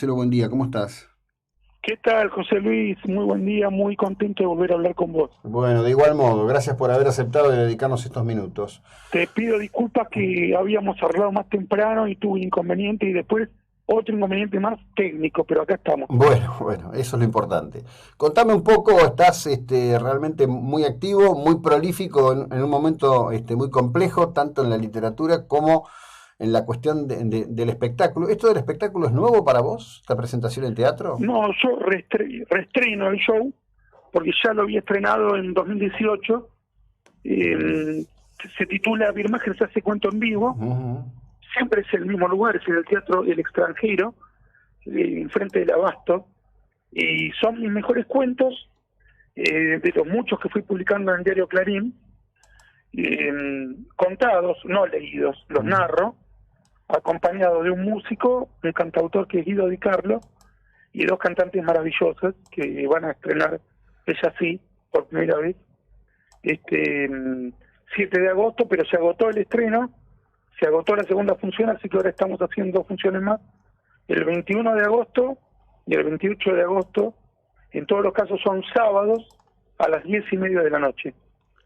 Marcelo, buen día, ¿cómo estás? ¿Qué tal, José Luis? Muy buen día, muy contento de volver a hablar con vos. Bueno, de igual modo, gracias por haber aceptado y dedicarnos estos minutos. Te pido disculpas que habíamos hablado más temprano y tuve inconveniente y después otro inconveniente más técnico, pero acá estamos. Bueno, eso es lo importante. Contame un poco, estás realmente muy activo, muy prolífico en un momento muy complejo, tanto en la literatura como en la cuestión del espectáculo. ¿Esto del espectáculo es nuevo para vos, esta presentación en teatro? No, yo reestreno el show porque ya lo había estrenado en 2018. eh, Se titula Mi imagen se hace cuento en vivo. Ujú. Siempre es el mismo lugar, es en el Teatro El Extranjero, enfrente del Abasto. Y son mis mejores cuentos, de los muchos que fui publicando en el diario Clarín, contados, no leídos, los narro, acompañado de un músico, un cantautor que es Guido Di Carlo, y dos cantantes maravillosas que van a estrenar, ella sí, por primera vez, este 7 de agosto, pero se agotó el estreno, se agotó la segunda función, así que ahora estamos haciendo dos funciones más, el 21 de agosto y el 28 de agosto, en todos los casos son sábados a las 10:30 de la noche.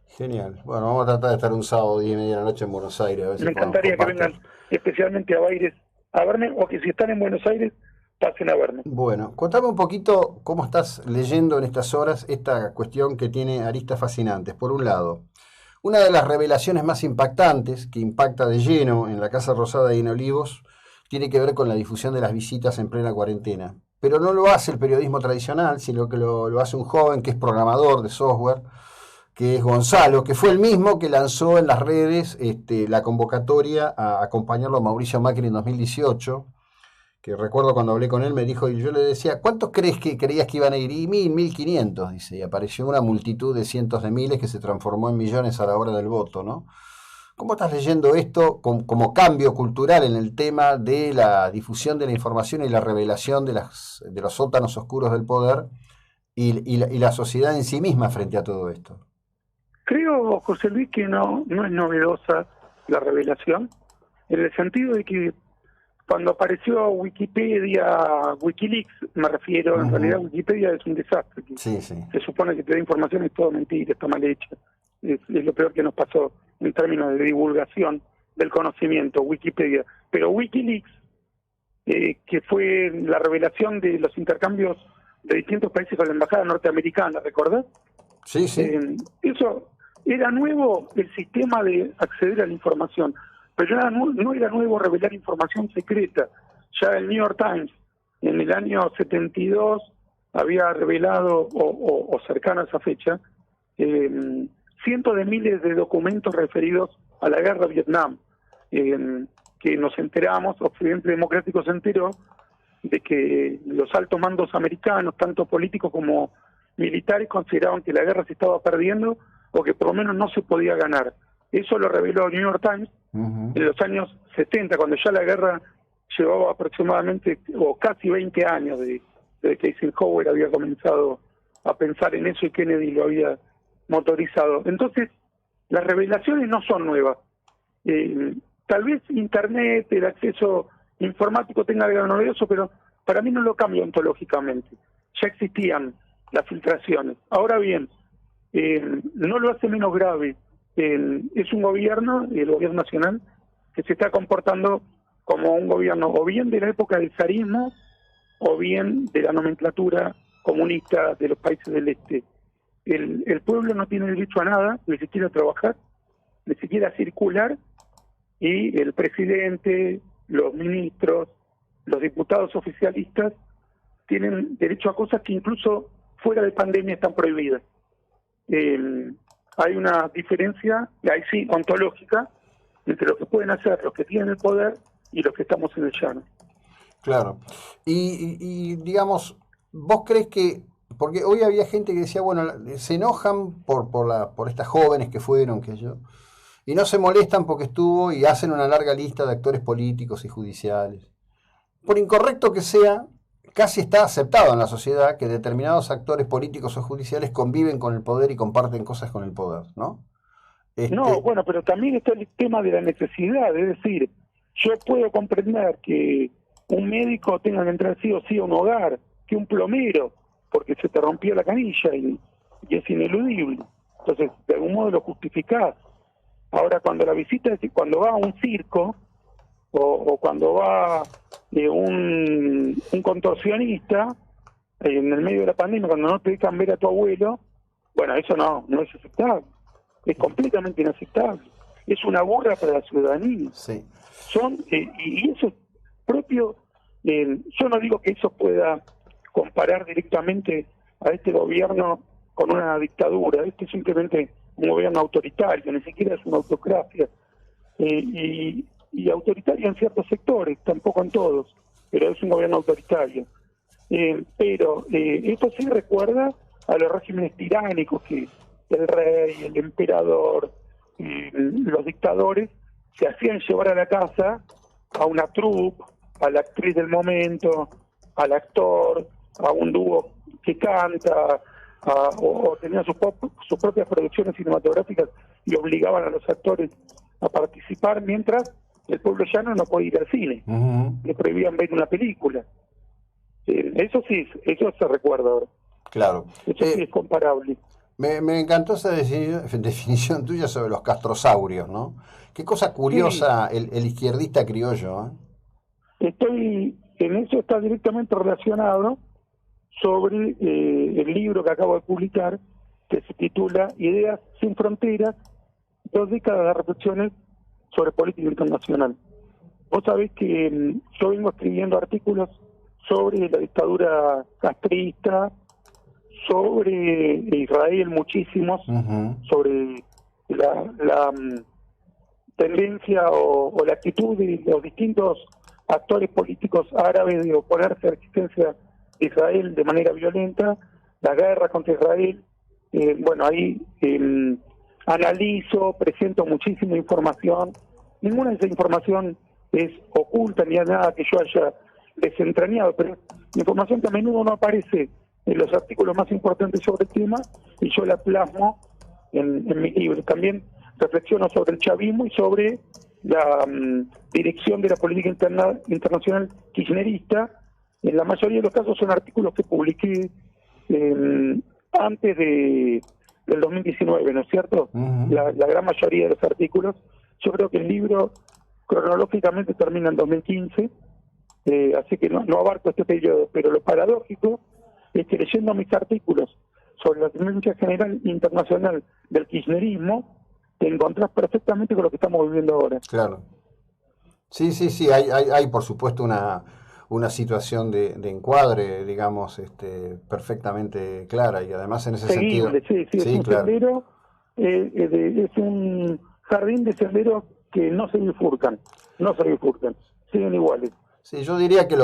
Genial. Bueno, vamos a tratar de estar un sábado 10:30 de la noche en Buenos Aires, a ver si Me podemos encantaría que compartir. vengan especialmente a Baires a verme, o que si están en Buenos Aires, pasen a verme. Bueno, contame un poquito cómo estás leyendo en estas horas esta cuestión que tiene aristas fascinantes. Por un lado, una de las revelaciones más impactantes, que impacta de lleno en la Casa Rosada y en Olivos, tiene que ver con la difusión de las visitas en plena cuarentena. Pero no lo hace el periodismo tradicional, sino que lo hace un joven que es programador de software, que es Gonzalo, que fue el mismo que lanzó en las redes la convocatoria a acompañarlo a Mauricio Macri en 2018, que recuerdo cuando hablé con él me dijo, y yo le decía, ¿cuántos creías que iban a ir? Y 1.500, dice, y apareció una multitud de cientos de miles que se transformó en millones a la hora del voto, ¿no? ¿Cómo estás leyendo esto como cambio cultural en el tema de la difusión de la información y la revelación de los sótanos oscuros del poder y la sociedad en sí misma frente a todo esto? Creo, José Luis, que no es novedosa la revelación, en el sentido de que cuando apareció Wikipedia, Wikileaks, me refiero, en realidad Ujú. Wikipedia es un desastre, que Sí, sí. se supone que te da información, es todo mentira, está mal hecha. Es lo peor que nos pasó en términos de divulgación del conocimiento, Wikipedia. Pero Wikileaks, que fue la revelación de los intercambios de distintos países con la embajada norteamericana, ¿recordás? Sí, sí. Eso era nuevo, el sistema de acceder a la información, pero no era nuevo revelar información secreta. Ya el New York Times en el año 72 había revelado, o cercano a esa fecha, cientos de miles de documentos referidos a la guerra de Vietnam, que nos enteramos, Occidente Democrático se enteró de que los altos mandos americanos, tanto políticos como militares, consideraban que la guerra se estaba perdiendo o que por lo menos no se podía ganar. Eso lo reveló el New York Times Ujú. en los años 70, cuando ya la guerra llevaba aproximadamente o casi 20 años de que Eisenhower había comenzado a pensar en eso y Kennedy lo había motorizado. Entonces, las revelaciones no son nuevas. Tal vez Internet, el acceso informático tenga algo novedoso, pero para mí no lo cambia ontológicamente. Ya existían las filtraciones. Ahora bien, no lo hace menos grave. Es un gobierno, el gobierno nacional, que se está comportando como un gobierno o bien de la época del zarismo o bien de la nomenclatura comunista de los países del este. El pueblo no tiene derecho a nada, ni siquiera a trabajar, ni siquiera a circular, y el presidente, los ministros, los diputados oficialistas tienen derecho a cosas que incluso fuera de pandemia están prohibidas. Hay una diferencia, y ahí sí, ontológica, entre lo que pueden hacer los que tienen el poder y los que estamos en el llano. Claro. Y, digamos, ¿vos crees que, porque hoy había gente que decía, bueno, se enojan por estas jóvenes que fueron, que yo, y no se molestan porque estuvo y hacen una larga lista de actores políticos y judiciales? Por incorrecto que sea, casi está aceptado en la sociedad que determinados actores políticos o judiciales conviven con el poder y comparten cosas con el poder, ¿no? No, Este, bueno, pero también está el tema de la necesidad, es decir, yo puedo comprender que un médico tenga que entrar sí o sí a un hogar, que un plomero, porque se te rompió la canilla y es ineludible. Entonces, de algún modo lo justificás. Ahora, cuando la visita, cuando va a un circo o cuando va un contorsionista, en el medio de la pandemia, cuando no te dejan ver a tu abuelo, bueno, eso no es aceptable. Es completamente inaceptable. Es una burla para la ciudadanía. Sí. Y eso es propio. Yo no digo que eso pueda comparar directamente a este gobierno con una dictadura. Este es simplemente un gobierno autoritario, ni siquiera es una autocracia. Y autoritario en ciertos sectores, tampoco en todos, pero es un gobierno autoritario. Pero esto sí recuerda a los regímenes tiránicos que el rey, el emperador, los dictadores se hacían llevar a la casa a una troupe, a la actriz del momento, al actor, a un dúo que canta, o tenían sus propias producciones cinematográficas y obligaban a los actores a participar, mientras el pueblo llano no podía ir al cine. Uh-huh. Le prohibían ver una película. Eso sí, eso se recuerda ahora. Claro. Eso sí es comparable. Me encantó esa definición tuya sobre los castrosaurios, ¿no? Qué cosa curiosa Sí. el izquierdista criollo, ¿eh? En eso está directamente relacionado sobre el libro que acabo de publicar, que se titula Ideas sin fronteras, 2 décadas de reflexiones sobre política internacional. Vos sabés que yo vengo escribiendo artículos sobre la dictadura castrista, sobre Israel muchísimos, Uh-huh. sobre la tendencia o la actitud de los distintos actores políticos árabes de oponerse a la existencia de Israel de manera violenta, la guerra contra Israel. Bueno, ahí analizo, presento muchísima información. Ninguna de esa información es oculta ni nada que yo haya desentrañado, pero la información que a menudo no aparece en los artículos más importantes sobre el tema y yo la plasmo en mi libro. También reflexiono sobre el chavismo y sobre la dirección de la política internacional kirchnerista. En la mayoría de los casos son artículos que publiqué antes del 2019, ¿no es cierto? Uh-huh. La gran mayoría de los artículos. Yo creo que el libro cronológicamente termina en 2015, así que no abarco este periodo, pero lo paradójico es que leyendo mis artículos sobre la tendencia general internacional del kirchnerismo, te encontrás perfectamente con lo que estamos viviendo ahora. Claro. Sí, hay por supuesto una situación de encuadre, digamos, perfectamente clara, y además en ese Seguible, sentido... sí, es un claro. sendero, es un jardín de senderos que no se bifurcan, siguen iguales. Sí, yo diría que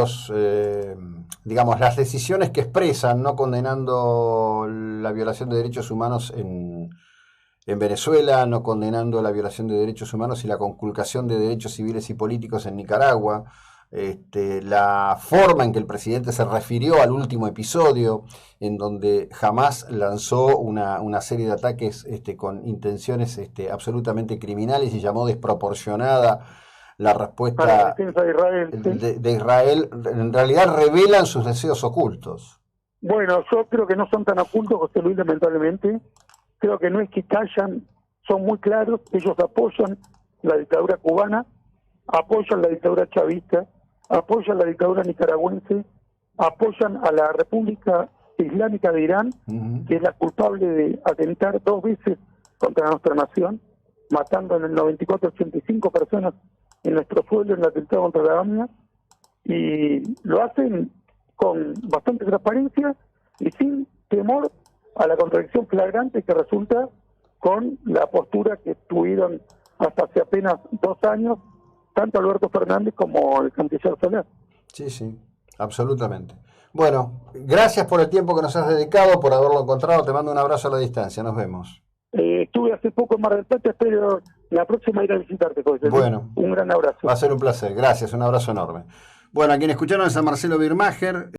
digamos, las decisiones que expresan, no condenando la violación de derechos humanos en Venezuela, no condenando la violación de derechos humanos y la conculcación de derechos civiles y políticos en Nicaragua, la forma en que el presidente se refirió al último episodio, en donde jamás lanzó una serie de ataques con intenciones absolutamente criminales y llamó desproporcionada la respuesta para la defensa de Israel. de Israel, en realidad revelan sus deseos ocultos. Bueno, yo creo que no son tan ocultos, José Luis, lamentablemente. Creo que no es que callan, son muy claros. Ellos apoyan la dictadura cubana, apoyan la dictadura chavista, apoyan la dictadura nicaragüense, apoyan a la República Islámica de Irán, uh-huh, que es la culpable de atentar 2 veces contra nuestra nación, matando en el 94 85 personas en nuestro pueblo en el atentado contra la AMIA, y lo hacen con bastante transparencia y sin temor a la contradicción flagrante que resulta con la postura que tuvieron hasta hace apenas 2 años tanto Alberto Fernández como el canciller Solá. Sí, absolutamente. Bueno, gracias por el tiempo que nos has dedicado, por haberlo encontrado. Te mando un abrazo a la distancia. Nos vemos. Estuve hace poco en Mar del Plata, espero la próxima ir a visitarte, José. Bueno, un gran abrazo. Va a ser un placer. Gracias, un abrazo enorme. Bueno, a quien escucharon es a Marcelo Birmacher.